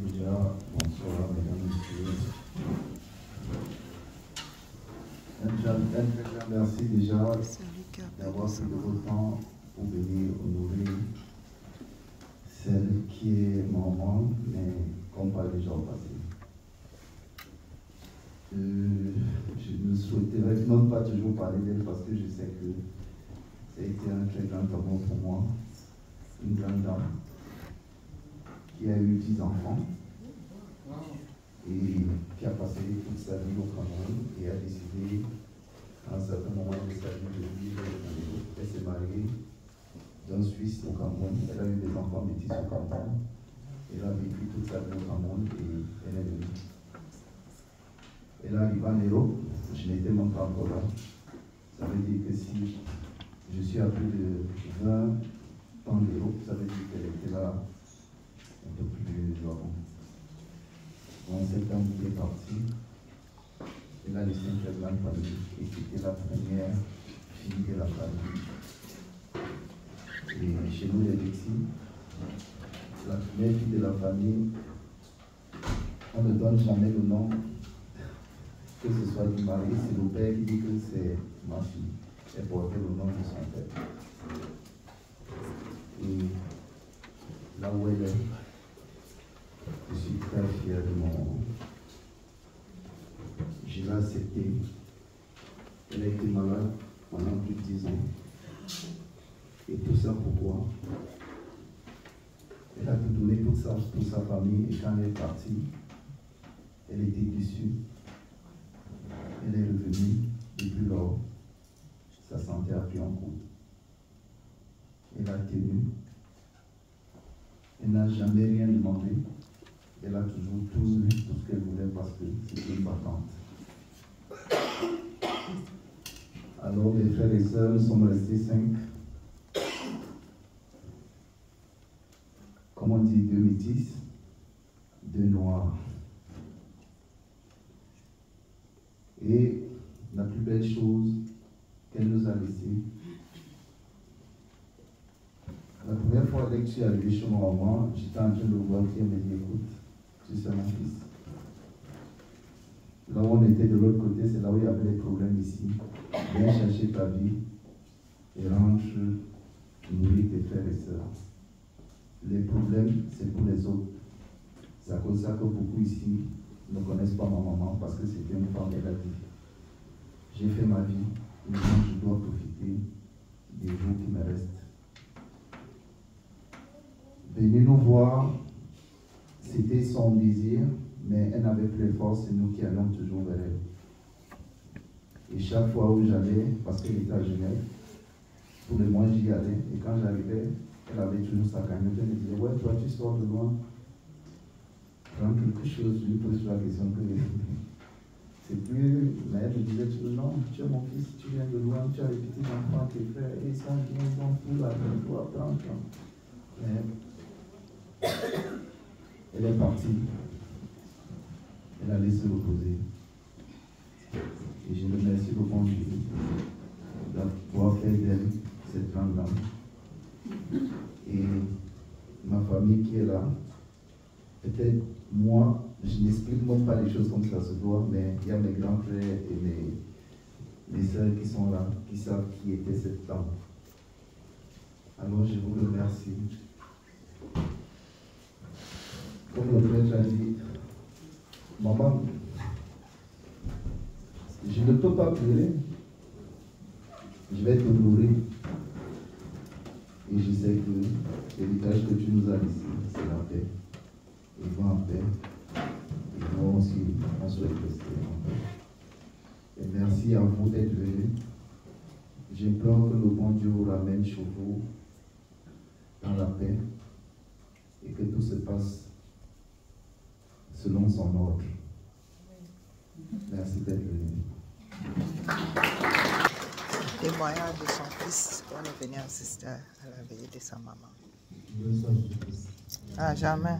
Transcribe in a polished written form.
Déjà, bonsoir, mesdames, messieurs. Un grand merci déjà d'avoir pris de votre temps pour venir honorer celle qui est maman, mais comme par les jours passés. Je ne souhaiterais même pas toujours parler d'elle parce que je sais que ça a été un très grand amour pour moi. Une grande dame qui a eu 10 enfants et qui a passé toute sa vie au Cameroun et a décidé à un certain moment de sa vie de vivre au Cameroun. Elle s'est mariée d'un Suisse au Cameroun. Elle a eu des enfants métis au Cameroun. Elle a vécu toute sa vie au Cameroun et elle est venue. Elle arrive en Europe, je n'étais même pas encore là. Ça veut dire que si je suis à plus de 20 ans d'Europe, ça veut dire qu'elle était là un peu plus avant. En septembre, elle est partie. Elle a laissé une très grande famille et c'était la première fille de la famille. Et chez nous, les Lexis, la première fille de la famille, on ne donne jamais le nom, que ce soit du mari, c'est le père qui dit que c'est ma fille. Elle portait le nom de son père. Et là où elle est, je suis très fier de mon... Je l'ai acceptée. Elle a été malade pendant plus de 10 ans. Et tout ça pourquoi? Elle a tout donné pour sa famille et quand elle est partie, elle était déçue. Elle est revenue depuis lors. Sa santé a pris un coup. Elle a tenu. Elle n'a jamais rien demandé. Elle a toujours tout ce qu'elle voulait parce que c'était une battante. Alors, mes frères et sœurs, nous sommes restés 5. Comme on dit, 2 métis, 2 noirs. Et la plus belle chose qu'elle nous a laissée, la première fois que je suis arrivé chez mon maman, j'étais en train de voir qui me dit, écoute, tu sais mon fils. Là où on était de l'autre côté, c'est là où il y avait des problèmes ici. Viens chercher ta vie et rentre nourrir tes frères et sœurs. Les problèmes, c'est pour les autres. C'est à cause de ça que beaucoup ici ne connaissent pas ma maman parce que c'était une femme négative. J'ai fait ma vie, maintenant je dois profiter des jours qui me restent. Venez nous voir, c'était son désir, mais elle n'avait plus les forces, c'est nous qui allions toujours vers elle. Et chaque fois où j'allais, parce qu'elle était à Genève, tous les mois j'y allais, et quand j'arrivais, elle avait toujours sa cagnotte, elle me disait, ouais, toi tu sors de loin, prends quelque chose, je lui pose la question que c'est plus, mais elle me disait toujours, non, tu es mon fils, tu viens de loin, tu as les petits enfants, tes frères, et ils sont bien, ils ont tout là, il faut apprendre. Mais elle est partie. Elle allait se reposer. Et je remercie le bon Dieu d'avoir fait d'elle cette grande dame. Et ma famille qui est là, peut-être moi, je n'explique même pas les choses comme ça se doit, mais il y a mes grands frères et mes sœurs qui sont là, qui savent qui était cette dame. Alors je vous remercie. Comme le prêtre a dit, maman, je ne peux pas pleurer, je vais te nourrir. Et je sais que l'héritage que tu nous as laissé, c'est la paix. Et va en paix. Et moi aussi, on souhaite rester en paix. Et merci à vous d'être venus. J'implore que le bon Dieu vous ramène chez vous dans la paix et que tout se passe selon son ordre. Merci d'être venu. Témoignage de son fils, on est venu assister à la veillée de sa maman. À jamais.